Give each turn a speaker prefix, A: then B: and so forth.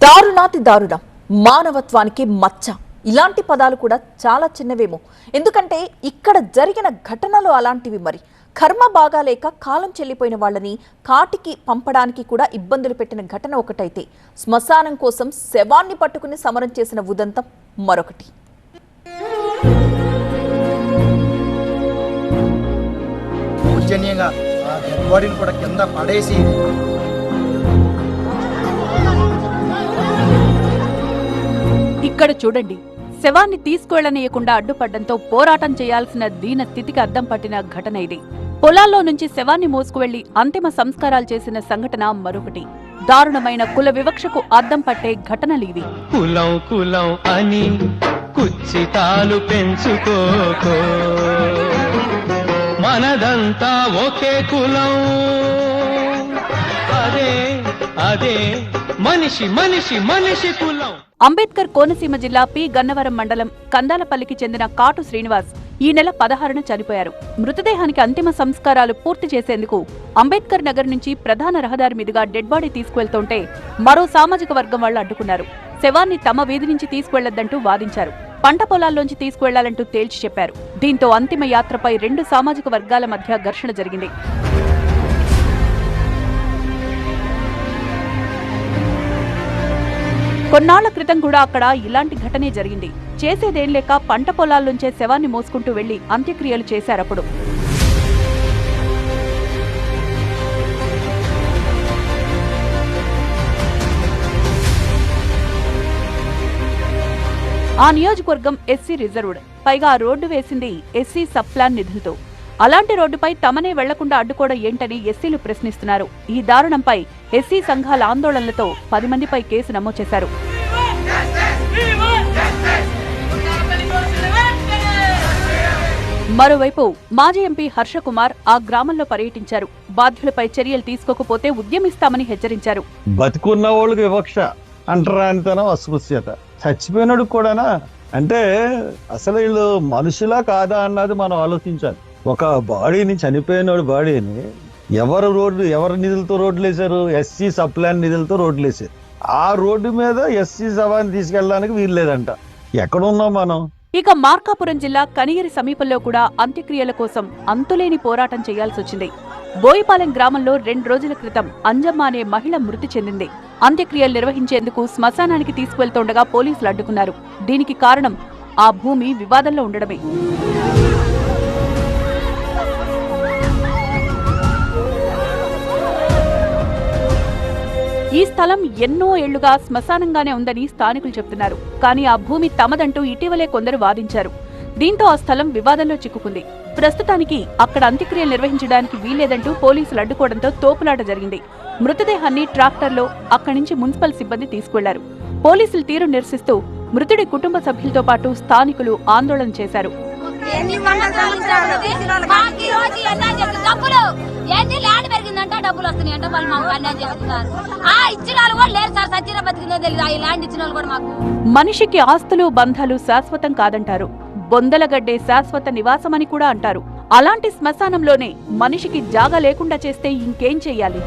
A: దారుణాతి దారుణం, మానవత్వానికి మచ్చ. ఇలాంటి పదాలు కూడా చాలా చిన్నవేమో, ఎందుకంటే ఇక్కడ జరిగిన ఘటనలు అలాంటివి. మరి కర్మ బాగాలేక కాలం చెల్లిపోయిన వాళ్ళని కాటికి పంపడానికి కూడా ఇబ్బందులు పెట్టిన ఘటన ఒకటైతే, శ్మశానం కోసం శవాన్ని పట్టుకుని సమరం చేసిన ఉదంతం మరొకటి.
B: కూడా కింద పడేసి
C: ఇక్కడ చూడండి, శవాన్ని తీసుకువెళ్లనీయకుండా అడ్డుపడ్డంతో పోరాటం చేయాల్సిన దీన స్థితికి అద్దం పట్టిన ఘటన ఇది. పొలాల్లో నుంచి శవాన్ని మోసుకువెళ్లి అంతిమ సంస్కారాలు చేసిన సంఘటన మరొకటి. దారుణమైన కుల వివక్షకు అద్దం పట్టే ఘటనలివి.
D: కులం కులం అని కుచ్చితాలు పెంచుకోకో, మనదంతా ఒకే కులం, అదే అదే మనిషి మనిషి మనిషి కులం.
C: అంబేద్కర్ కోనసీమ జిల్లా పి గన్నవరం మండలం కందాలపల్లికి చెందిన కాటు శ్రీనివాస్ ఈ నెల 16న చనిపోయారు. మృతదేహానికి అంతిమ సంస్కారాలు పూర్తి చేసేందుకు అంబేద్కర్ నగర్ నుంచి ప్రధాన రహదారి మీదుగా డెడ్ బాడీ తీసుకువెళ్తుంటే మరో సామాజిక వర్గం వాళ్లు అడ్డుకున్నారు. శవాన్ని తమ వీధి నుంచి తీసుకువెళ్లొద్దంటూ వాదించారు. పంట పొలాల్లోంచి తీసుకువెళ్లాలంటూ తేల్చి చెప్పారు. దీంతో అంతిమ యాత్రపై రెండు సామాజిక వర్గాల మధ్య ఘర్షణ జరిగింది. కొన్నాళ్ల క్రితం కూడా అక్కడ ఇలాంటి ఘటనే జరిగింది. చేసేదేం లేక పంట పొలాల్లోంచే శవాన్ని మోసుకుంటూ వెళ్లి అంత్యక్రియలు చేశారప్పుడు. ఆ నియోజకవర్గం ఎస్సీ రిజర్వ్డ్, పైగా ఆ రోడ్డు వేసింది ఎస్సీ సబ్ ప్లాన్ నిధులతో. అలాంటి రోడ్డుపై తమనే వెళ్లకుండా అడ్డుకోవడం ఏంటని ఎస్సీలు ప్రశ్నిస్తున్నారు. ఈ దారుణంపై ఎస్సీ సంఘాల ఆందోళనలతో 10 మందిపై కేసు నమోదు చేశారు. మరోవైపు మాజీ ఎంపీ హర్షకుమార్ ఆ గ్రామంలో పర్యటించారు. బాధ్యులపై చర్యలు తీసుకోకపోతే ఉద్యమిస్తామని హెచ్చరించారు.
E: బతికున్న వాళ్ళకి వివక్ష, అంటరానితనం, అస్పృశ్యత. చచ్చిపోయినాడు కూడానా అంటే అసలు వీళ్ళు మనుషులా కాదా అన్నది మనం ఆలోచించాలి. ఒక బాడీని, చనిపోయినోడు బాడీని ఎవరి నిధులతో రోడ్లు వేశారు? ఎస్సీ సబ్ ప్లాన్ నిధులతో రోడ్లు వేశారు. ఆ రోడ్డు మీద ఎస్సీ శవాన్ని తీసుకెళ్ళడానికి వీల్లేదంట. ఎక్కడున్నాం మనం?
C: ఇక మార్కాపురం జిల్లా కనిగిరి సమీపంలో కూడా అంత్యక్రియల కోసం అంతులేని పోరాటం చేయాల్సొచ్చింది. బోయిపాలెం గ్రామంలో 2 రోజుల క్రితం అంజమ్మ అనే మహిళ మృతి చెందింది. అంత్యక్రియలు నిర్వహించేందుకు శ్మశానానికి తీసుకువెళ్తుండగా పోలీసులు అడ్డుకున్నారు. దీనికి కారణం ఆ భూమి వివాదంలో ఉండడమే. ఈ స్థలం ఎన్నో ఏళ్లుగా శ్మశానంగానే ఉందని స్థానికులు చెబుతున్నారు. కానీ ఆ భూమి తమదంటూ ఇటీవలే కొందరు వాదించారు. దీంతో ఆ స్థలం వివాదంలో చిక్కుకుంది. ప్రస్తుతానికి అక్కడ అంత్యక్రియలు నిర్వహించడానికి వీల్లేదంటూ పోలీసులు అడ్డుకోవడంతో తోపులాట జరిగింది. మృతదేహాన్ని ట్రాక్టర్లో అక్కడి నుంచి మున్సిపల్ సిబ్బంది తీసుకువెళ్లారు. పోలీసులు తీరు నిరసిస్తూ మృతుడి కుటుంబ సభ్యులతో పాటు స్థానికులు ఆందోళన చేశారు. మనిషికి ఆస్తులు, బంధాలు శాశ్వతం కాదంటారు. బొందలగడ్డే శాశ్వత నివాసమని కూడా అంటారు. అలాంటి శ్మశానంలోనే మనిషికి జాగా లేకుండా చేస్తే ఇంకేం చెయ్యాలి?